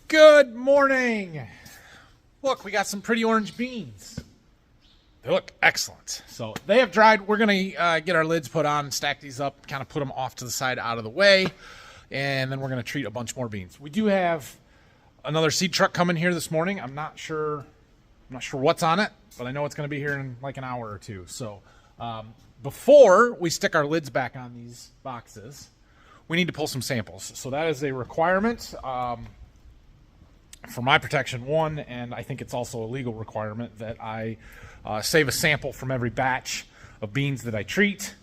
Good morning. Look, we got some pretty orange beans. They look excellent. So they have dried. We're going to get our lids put on, stack these up, kind of put them off to the side out of the way, and then we're going to treat a bunch more beans. We do have another seed truck coming here this morning. I'm not sure what's on it, but I know it's going to be here in like an hour or two. So before we stick our lids back on these boxes, we need to pull some samples. So that is a requirement for my protection, one, and I think it's also a legal requirement that I save a sample from every batch of beans that I treat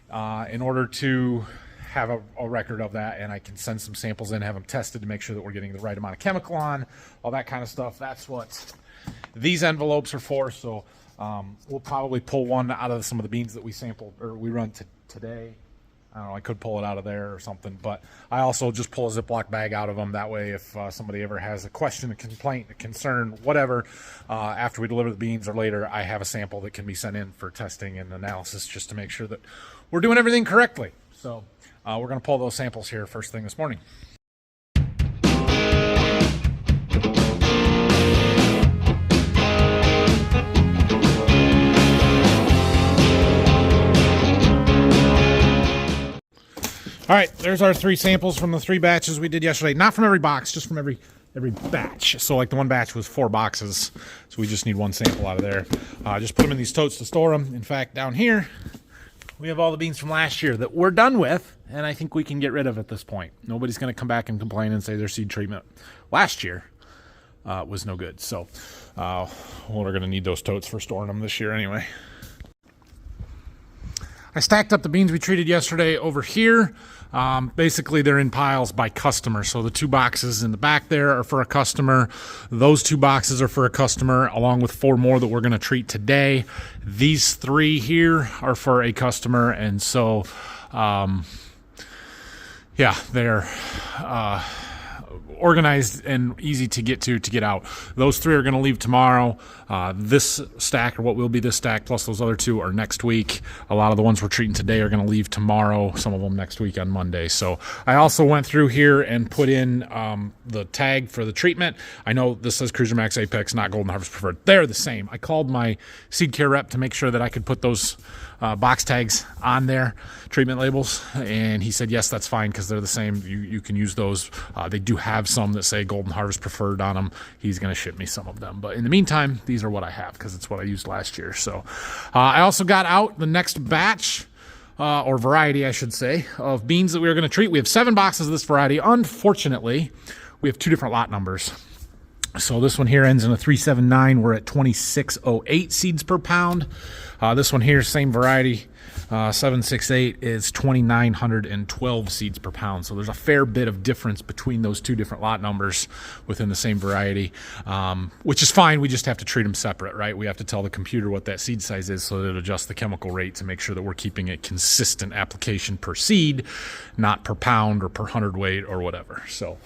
in order to have a record of that, and I can send some samples in, have them tested to make sure that we're getting the right amount of chemical on, all that kind of stuff. That's what these envelopes are for. So we'll probably pull one out of some of the beans that we sampled or we run today. I don't know, I could pull it out of there or something, but I also just pull a Ziploc bag out of them. That way, if somebody ever has a question, a complaint, a concern, whatever, after we deliver the beans or later, I have a sample that can be sent in for testing and analysis just to make sure that we're doing everything correctly. So we're going to pull those samples here first thing this morning. All right, there's our three samples from the three batches we did yesterday. Not from every box, just from every batch. So like the one batch was 4 boxes, so we just need one sample out of there. Just put them in these totes to store them. In fact, down here, we have all the beans from last year that we're done with, and I think we can get rid of at this point. Nobody's going to come back and complain and say their seed treatment last year was no good. So we're going to need those totes for storing them this year anyway. I stacked up the beans we treated yesterday over here. Basically, they're in piles by customer. So the 2 boxes in the back there are for a customer. Those 2 boxes are for a customer, along with 4 more that we're going to treat today. These 3 here are for a customer. And so, yeah, they're organized and easy to get out. Those 3 are going to leave tomorrow. This stack, or what will be this stack, plus those other 2 are next week. A lot of the ones we're treating today are going to leave tomorrow, some of them next week on Monday. So I also went through here and put in the tag for the treatment. I know this says Cruiser Max Apex, not Golden Harvest Preferred. They're the same. I called my seed care rep to make sure that I could put those box tags on their treatment labels, and he said yes, that's fine because they're the same. You can use those. They do have some that say Golden Harvest Preferred on them. He's going to ship me some of them, but in the meantime, these are what I have because it's what I used last year. So I also got out the next batch, or variety I should say, of beans that we were going to treat. We have 7 boxes of this variety. Unfortunately, we have 2 different lot numbers. So this one here ends in a 379. We're at 2608 seeds per pound. This one here, same variety, 768, is 2912 seeds per pound. So there's a fair bit of difference between those 2 different lot numbers within the same variety, which is fine. We just have to treat them separate, right? We have to tell the computer what that seed size is so that it adjusts the chemical rate to make sure that we're keeping a consistent application per seed, not per pound or per hundredweight or whatever. So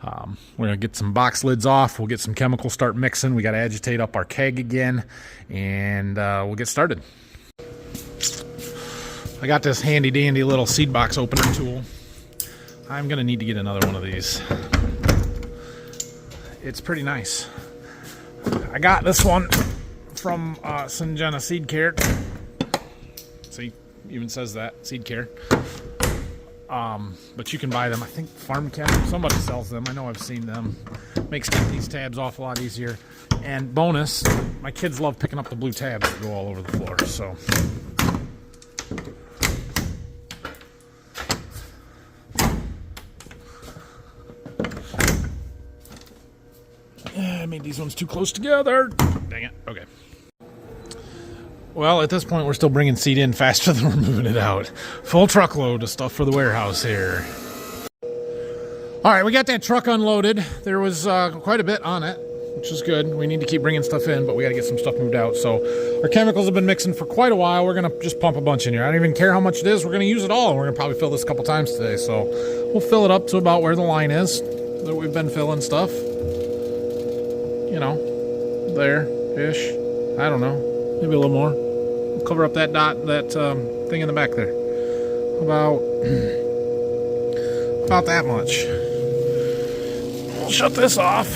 we're going to get some box lids off. We'll get some chemical, start mixing. We got to agitate up our keg again, and we'll get started. I got this handy dandy little seed box opener tool. I'm going to need to get another one of these. It's pretty nice. I got this one from Syngenta Seed Care. See, even says that, Seed Care. But you can buy them. I think Farm Chem, somebody sells them. I know I've seen them. Makes getting these tabs off a lot easier. And bonus, my kids love picking up the blue tabs that go all over the floor. So I made these ones too close together. Dang it. Okay. Well, at this point, we're still bringing seed in faster than we're moving it out. Full truckload of stuff for the warehouse here. All right, we got that truck unloaded. There was quite a bit on it, which is good. We need to keep bringing stuff in, but we got to get some stuff moved out. So our chemicals have been mixing for quite a while. We're going to just pump a bunch in here. I don't even care how much it is. We're going to use it all. We're going to probably fill this a couple times today. So we'll fill it up to about where the line is that we've been filling stuff. You know, there-ish. I don't know. Maybe a little more. We'll cover up that dot, that thing in the back there. About that much. we'll shut this off.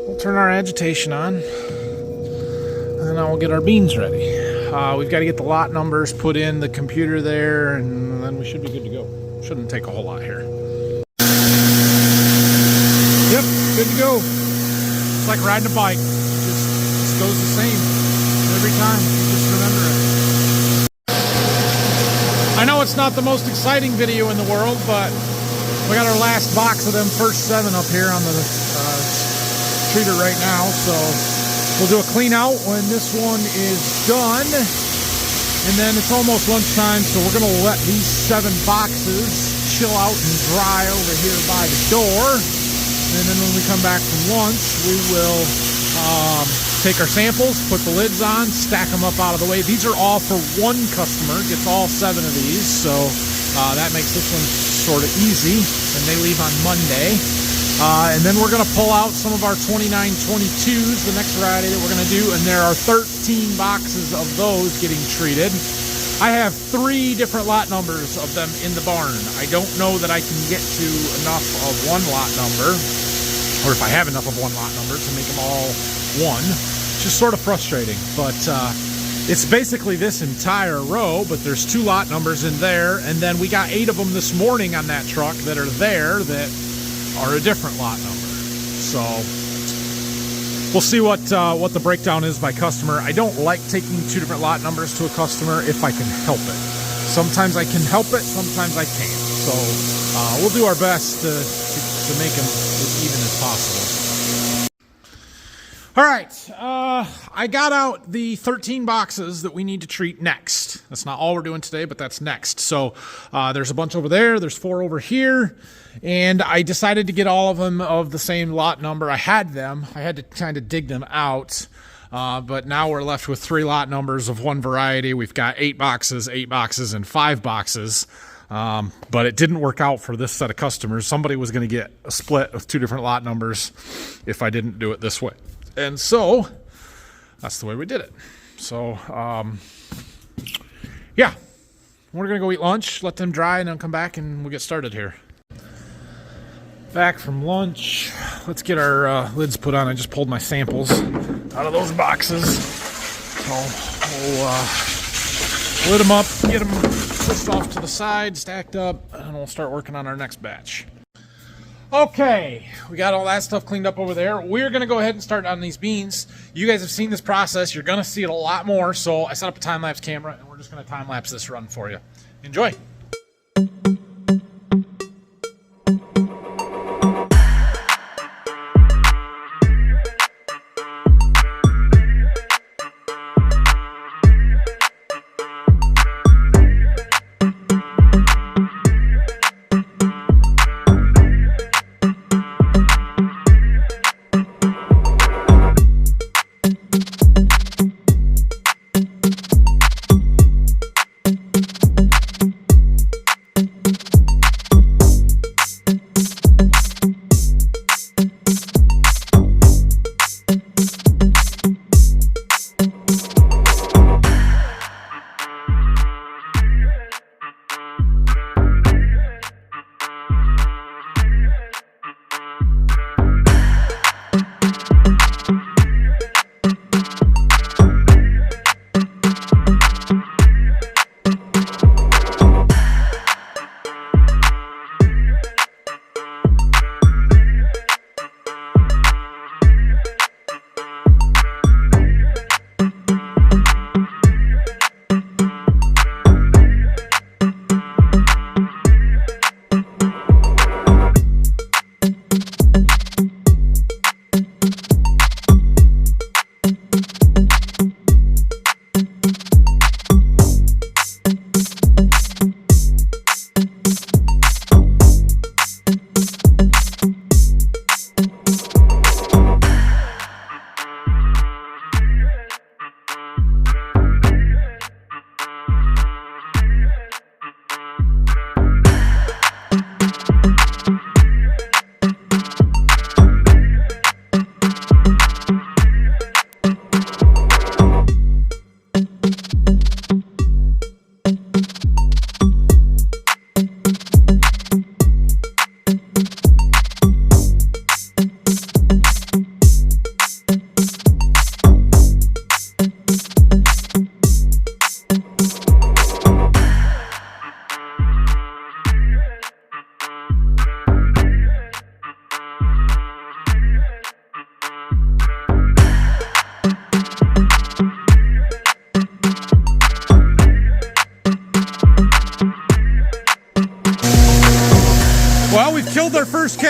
We'll turn our agitation on. And then we'll get our beans ready. We've got to get the lot numbers put in the computer there, and then we should be good to go. Shouldn't take a whole lot here. Yep, good to go. It's like riding a bike. Just goes the same every time. You just remember it. I know it's not the most exciting video in the world, but we got our last box of them first 7 up here on the treater right now, so we'll do a clean out when this one is done. And then it's almost lunchtime, so we're gonna let these 7 boxes chill out and dry over here by the door. And then when we come back from lunch, we will take our samples, put the lids on, stack them up out of the way. These are all for one customer, gets all 7 of these, so that makes this one sort of easy, and they leave on Monday. And then we're going to pull out some of our 2922s the next variety that we're going to do, and there are 13 boxes of those getting treated. I have 3 different lot numbers of them in the barn. I don't know that I can get to enough of one lot number, or if I have enough of one lot number to make them all one. It's just sort of frustrating, but it's basically this entire row, but there's 2 lot numbers in there, and then we got 8 of them this morning on that truck that are there that are a different lot number. So we'll see what the breakdown is by customer. I don't like taking 2 different lot numbers to a customer if I can help it. Sometimes I can help it, sometimes I can't. So we'll do our best to make them as even as possible. All right, I got out the 13 boxes that we need to treat next. That's not all we're doing today, but that's next. So there's a bunch over there, there's 4 over here, and I decided to get all of them of the same lot number. I had to kind of dig them out, but now we're left with 3 lot numbers of one variety. We've got 8 boxes, and 5 boxes. But it didn't work out for this set of customers. Somebody was going to get a split of 2 different lot numbers if I didn't do it this way. And so that's the way we did it. So, yeah, we're going to go eat lunch, let them dry, and then come back and we'll get started here. Back from lunch. Let's get our lids put on. I just pulled my samples out of those boxes. So we'll lid them up, get them pushed off to the side, stacked up, and we'll start working on our next batch. Okay, we got all that stuff cleaned up over there. We're going to go ahead and start on these beans. You guys have seen this process. You're going to see it a lot more, so I set up a time-lapse camera, and we're just going to time-lapse this run for you. Enjoy.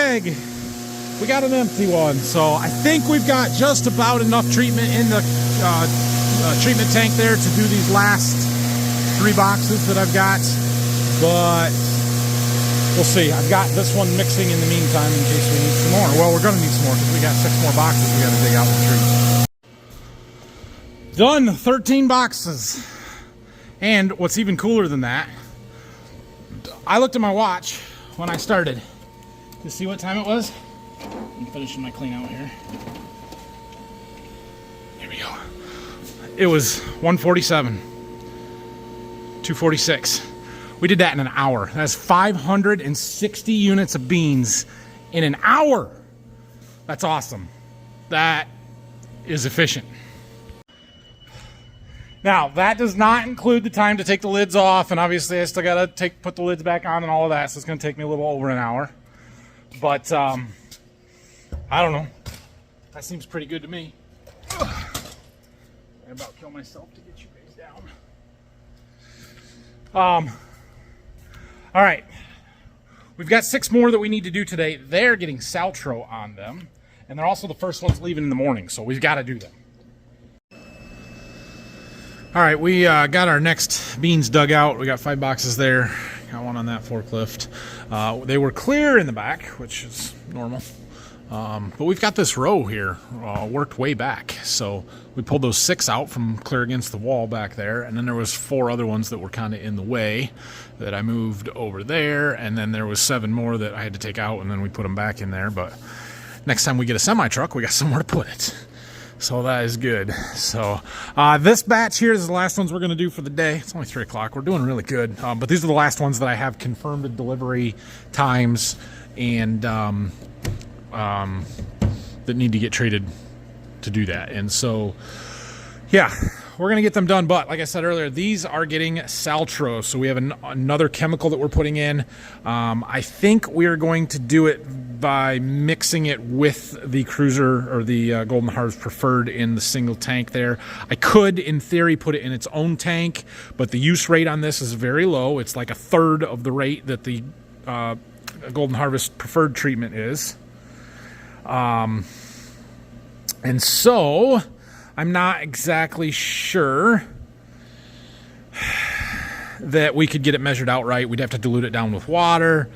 keg. We got an empty one, so I think we've got just about enough treatment in the treatment tank there to do these last 3 boxes that I've got, but we'll see. I've got this one mixing in the meantime in case we need some more. Well, we're going to need some more because we got 6 more boxes we got to dig out of the trees. Done, 13 boxes. And what's even cooler than that, I looked at my watch when I started to see what time it was. I'm finishing my clean out here. Here we go. It was 1:47, 2:46. We did that in an hour. That's 560 units of beans in an hour. That's awesome. That is efficient. Now, that does not include the time to take the lids off, and obviously I still gotta put the lids back on and all of that, so it's gonna take me a little over an hour. But I don't know. That seems pretty good to me. Ugh. I about kill myself to get you guys down. All right. We've got 6 more that we need to do today. They're getting Saltro on them, and they're also the first ones leaving in the morning, so we've got to do them. All right, we got our next beans dug out. We got 5 boxes there. Got one on that forklift. They were clear in the back, which is normal. But we've got this row here worked way back. So we pulled those 6 out from clear against the wall back there. And then there was 4 other ones that were kind of in the way that I moved over there. And then there was 7 more that I had to take out, and then we put them back in there. But next time we get a semi-truck, we got somewhere to put it. So that is good. So this batch here is the last ones we're going to do for the day. It's only 3 o'clock. We're doing really good. But these are the last ones that I have confirmed delivery times and that need to get traded to do that. And so, yeah, we're going to get them done. But like I said earlier, these are getting Saltro. So we have another chemical that we're putting in. I think we're going to do it by mixing it with the Cruiser or the Golden Harvest Preferred in the single tank there. I could, in theory, put it in its own tank, but the use rate on this is very low. It's like 1/3 of the rate that the Golden Harvest Preferred treatment is. And so I'm not exactly sure that we could get it measured out right. We'd have to dilute it down with water,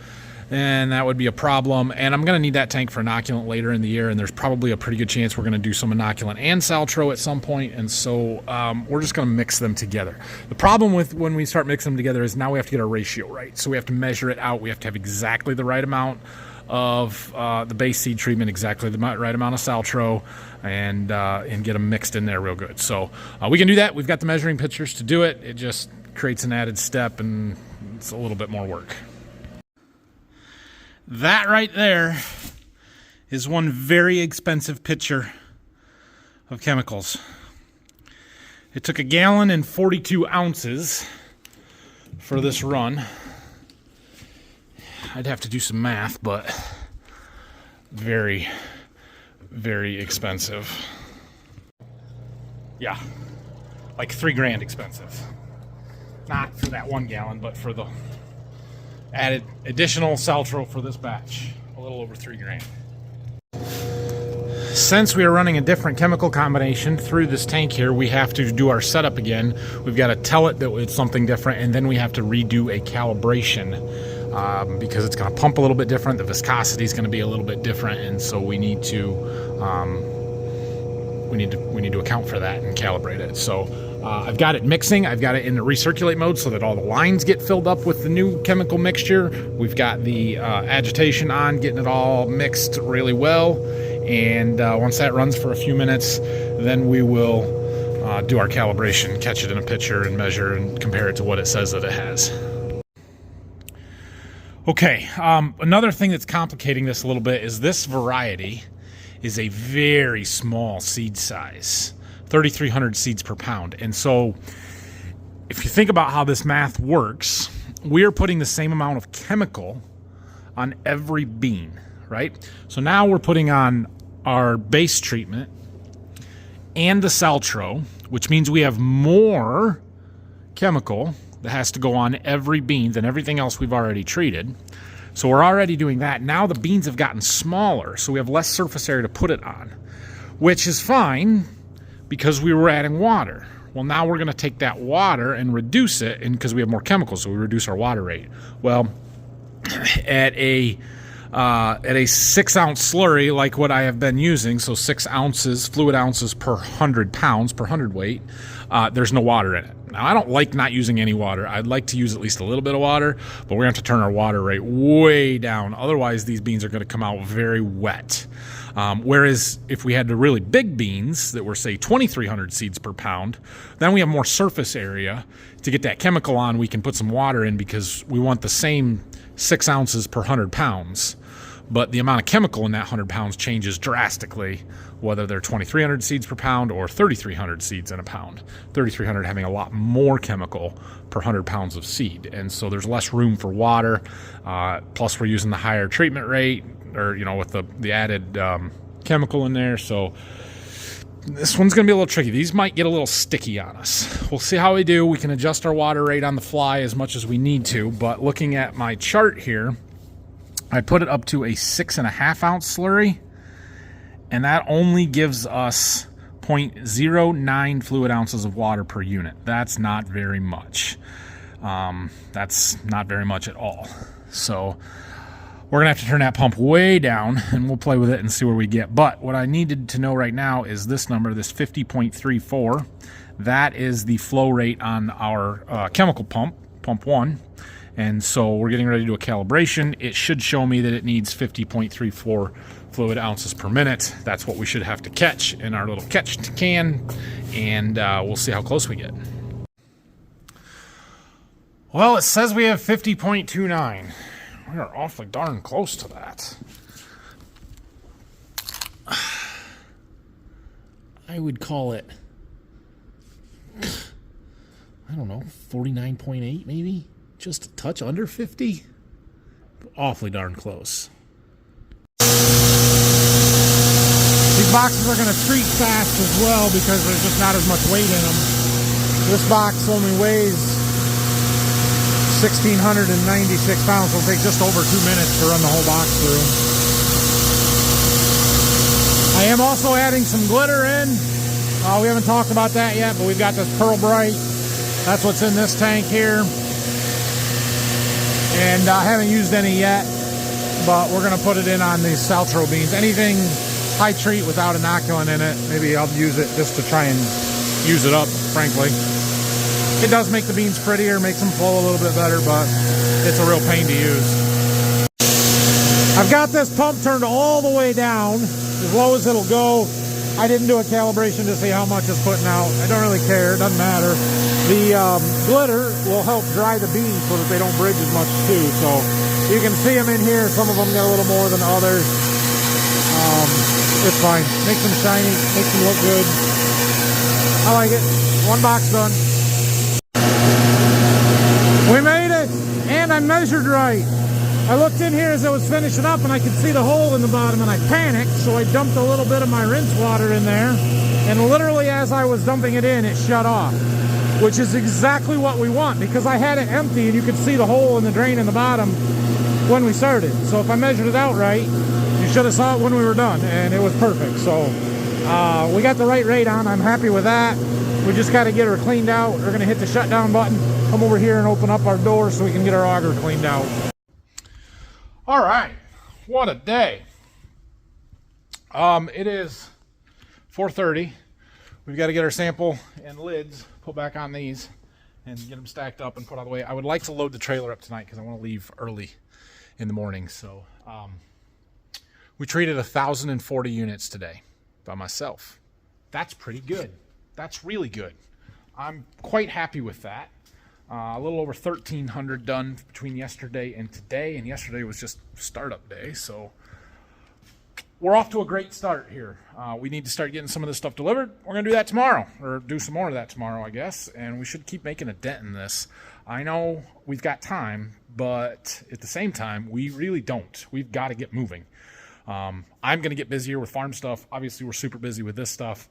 and that would be a problem. And I'm going to need that tank for inoculant later in the year, and there's probably a pretty good chance we're going to do some inoculant and Saltro at some point, and so we're just going to mix them together. The problem with when we start mixing them together is now we have to get our ratio right. So we have to measure it out. We have to have exactly the right amount of the base seed treatment, exactly the right amount of Saltro, and get them mixed in there real good. So we can do that. We've got the measuring pictures to do it. It just creates an added step, and it's a little bit more work. That right there is one very expensive pitcher of chemicals. It took 1 gallon and 42 ounces for this run. I'd have to do some math, but very, very expensive. Yeah, like $3 grand expensive. Not for that 1 gallon, but for the added additional Saltro for this batch. A little over $3 grand. Since we are running a different chemical combination through this tank here, we have to do our setup again. We've got to tell it that it's something different, and then we have to redo a calibration because it's going to pump a little bit different. The viscosity is going to be a little bit different, and so we need to account for that and calibrate it. So I've got it mixing. I've got it in the recirculate mode so that all the lines get filled up with the new chemical mixture. We've got the agitation on, getting it all mixed really well. And once that runs for a few minutes, then we will do our calibration, catch it in a picture and measure and compare it to what it says that it has. Okay, another thing that's complicating this a little bit is this variety is a very small seed size, 3,300 seeds per pound. And so if you think about how this math works, we're putting the same amount of chemical on every bean, right? So now we're putting on our base treatment and the Saltro, which means we have more chemical that has to go on every bean than everything else we've already treated. So we're already doing that. Now the beans have gotten smaller, so we have less surface area to put it on, which is fine because we were adding water. Well, now we're going to take that water and reduce it, and because we have more chemicals, so we reduce our water rate. Well, at a 6-ounce slurry like what I have been using, so 6 ounces, fluid ounces per 100 pounds, per hundredweight, there's no water in it. Now, I don't like not using any water. I'd like to use at least a little bit of water, but we're going to have to turn our water rate way down. Otherwise, these beans are going to come out very wet. Whereas if we had the really big beans that were, say, 2,300 seeds per pound, then we have more surface area to get that chemical on. We can put some water in because we want the same 6 ounces per 100 pounds. But the amount of chemical in that 100 pounds changes drastically, whether they're 2,300 seeds per pound or 3,300 seeds in a pound. 3,300 having a lot more chemical per 100 pounds of seed. And so there's less room for water. Plus we're using the higher treatment rate, or, with the added chemical in there. So this one's going to be a little tricky. These might get a little sticky on us. We'll see how we do. We can adjust our water rate on the fly as much as we need to. But looking at my chart here, I put it up to a 6.5 ounce slurry, and that only gives us 0.09 fluid ounces of water per unit. That's not very much. That's not very much at all. So we're gonna have to turn that pump way down, and we'll play with it and see where we get. But what I needed to know right now is this number, this 50.34. That is the flow rate on our chemical pump, pump 1. And so we're getting ready to do a calibration. It should show me that it needs 50.34 fluid ounces per minute. That's what we should have to catch in our little catch can, and we'll see how close we get. Well, it says we have 50.29. We are awfully darn close to that. I would call it, I don't know, 49.8 maybe? Just a touch under 50? Awfully darn close. These boxes are going to treat fast as well because there's just not as much weight in them. This box only weighs 1,696 pounds. It'll take just over 2 minutes to run the whole box through. I am also adding some glitter in. We haven't talked about that yet, but we've got this Pearl Bright. That's what's in this tank here. And I haven't used any yet, but we're going to put it in on these Saltro beans. Anything high treat without inoculant in it, maybe I'll use it just to try and use it up, frankly. It does make the beans prettier, makes them flow a little bit better, but it's a real pain to use. I've got this pump turned all the way down, as low as it'll go. I didn't do a calibration to see how much it's putting out. I don't really care, it doesn't matter. The glitter will help dry the beans so that they don't bridge as much too. So you can see them in here. Some of them get a little more than others. It's fine. Makes them shiny, makes them look good. I like it. One box done. We made it, and I measured right. I looked in here as I was finishing up, and I could see the hole in the bottom, and I panicked, so I dumped a little bit of my rinse water in there, and literally as I was dumping it in, it shut off, which is exactly what we want, because I had it empty, and you could see the hole in the drain in the bottom when we started. So if I measured it out right, you should have saw it when we were done, and it was perfect. So we got the right rate on. I'm happy with that. We just got to get her cleaned out. We're going to hit the shutdown button, come over here and open up our door so we can get our auger cleaned out. All right, what a day. It is 4:30. We've got to get our sample and lids put back on these and get them stacked up and put out of the way. I would like to load the trailer up tonight because I want to leave early in the morning. So we treated 1,040 units today by myself. That's pretty good. That's really good. I'm quite happy with that. A little over 1,300 done between yesterday and today, and yesterday was just startup day, so we're off to a great start here. We need to start getting some of this stuff delivered. We're going to do that tomorrow, or do some more of that tomorrow, I guess, and we should keep making a dent in this. I know we've got time, but at the same time, we really don't. We've got to get moving. I'm going to get busier with farm stuff. Obviously, we're super busy with this stuff.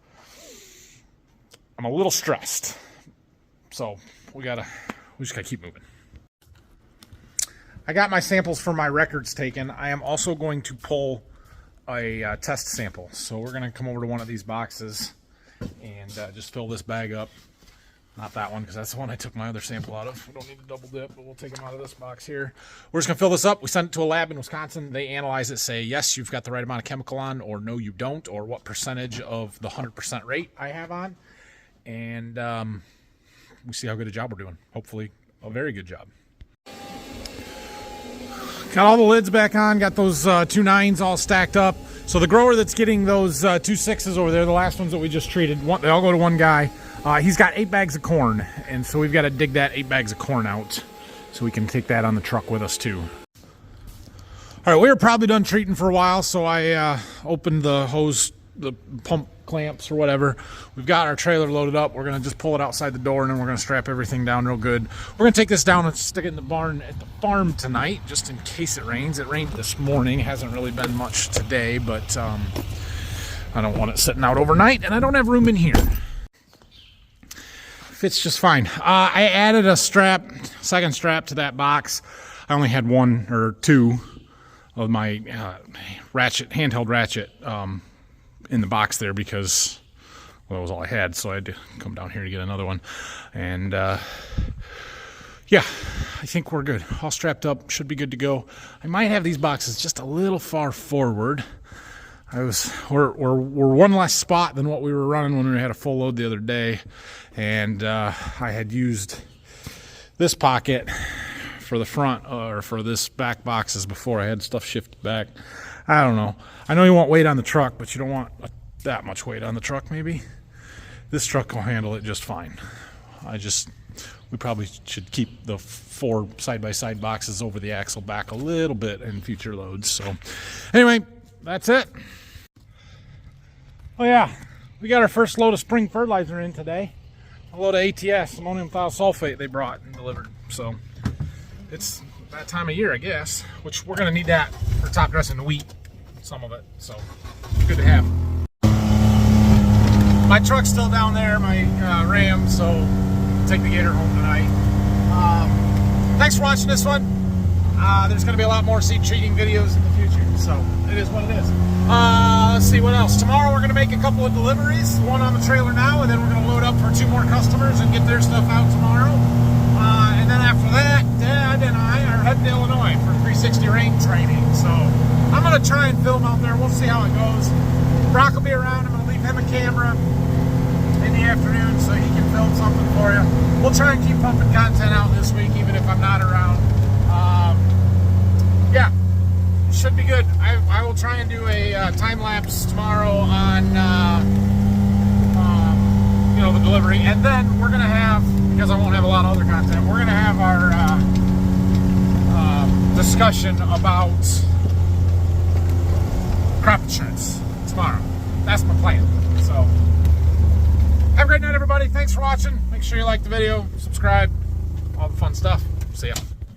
I'm a little stressed, so we just gotta keep moving. I got my samples for my records taken. I am also going to pull a test sample. So we're going to come over to one of these boxes and just fill this bag up. Not that one, because that's the one I took my other sample out of. We don't need to double dip, but we'll take them out of this box here. We're just going to fill this up. We send it to a lab in Wisconsin. They analyze it, say, yes, you've got the right amount of chemical on, or no, you don't, or what percentage of the 100% rate I have on. And we see how good a job we're doing. Hopefully, a very good job. Got all the lids back on. Got those 2 9s all stacked up. So the grower that's getting those 2 6s over there, the last ones that we just treated, they all go to one guy. He's got 8 bags of corn, and so we've got to dig that 8 bags of corn out so we can take that on the truck with us too. All right, we were probably done treating for a while, so I opened the hose, the pump clamps or whatever. We've got our trailer loaded up. We're going to just pull it outside the door, and then we're going to strap everything down real good. We're going to take this down and stick it in the barn at the farm tonight, just in case it rains. It rained this morning. It hasn't really been much today, but I don't want it sitting out overnight, and I don't have room in here. Fits just fine. I added a second strap to that box. I only had 1 or 2 of my handheld ratchet in the box there because, well, that was all I had, so I had to come down here to get another one. And yeah, I think we're good. All strapped up, should be good to go. I might have these boxes just a little far forward. We're one less spot than what we were running when we had a full load the other day, and I had used this pocket for the front or for this back boxes before. I had stuff shifted back. I don't know. I know you want weight on the truck, but you don't want that much weight on the truck. Maybe this truck will handle it just fine. We probably should keep the 4 side-by-side boxes over the axle back a little bit in future loads. So anyway, that's it. Oh yeah, we got our first load of spring fertilizer in today. A load of ATS, ammonium thiosulfate, they brought and delivered. So it's that time of year, I guess, which we're going to need that for top dressing the wheat, some of it. So good to have. My truck's still down there, my Ram, so I'll take the Gator home tonight. Thanks for watching this one. There's going to be a lot more seed treating videos in the future, so it is what it is. Let's see what else. Tomorrow we're going to make a couple of deliveries, one on the trailer now, and then we're going to load up for 2 more customers and get their stuff out tomorrow. And then after that, Dad and I are heading to Illinois for 360 rain training. So I'm going to try and film out there. We'll see how it goes. Brock will be around. I'm going to leave him a camera in the afternoon so he can film something for you. We'll try and keep pumping content out this week, even if I'm not around. Yeah, it should be good. I will try and do a time lapse tomorrow on the delivery, and then we're gonna have, because I won't have a lot of other content, we're gonna have our discussion about crop insurance tomorrow. That's my plan. So have a great night, everybody. Thanks for watching. Make sure you like the video, subscribe, all the fun stuff. See ya.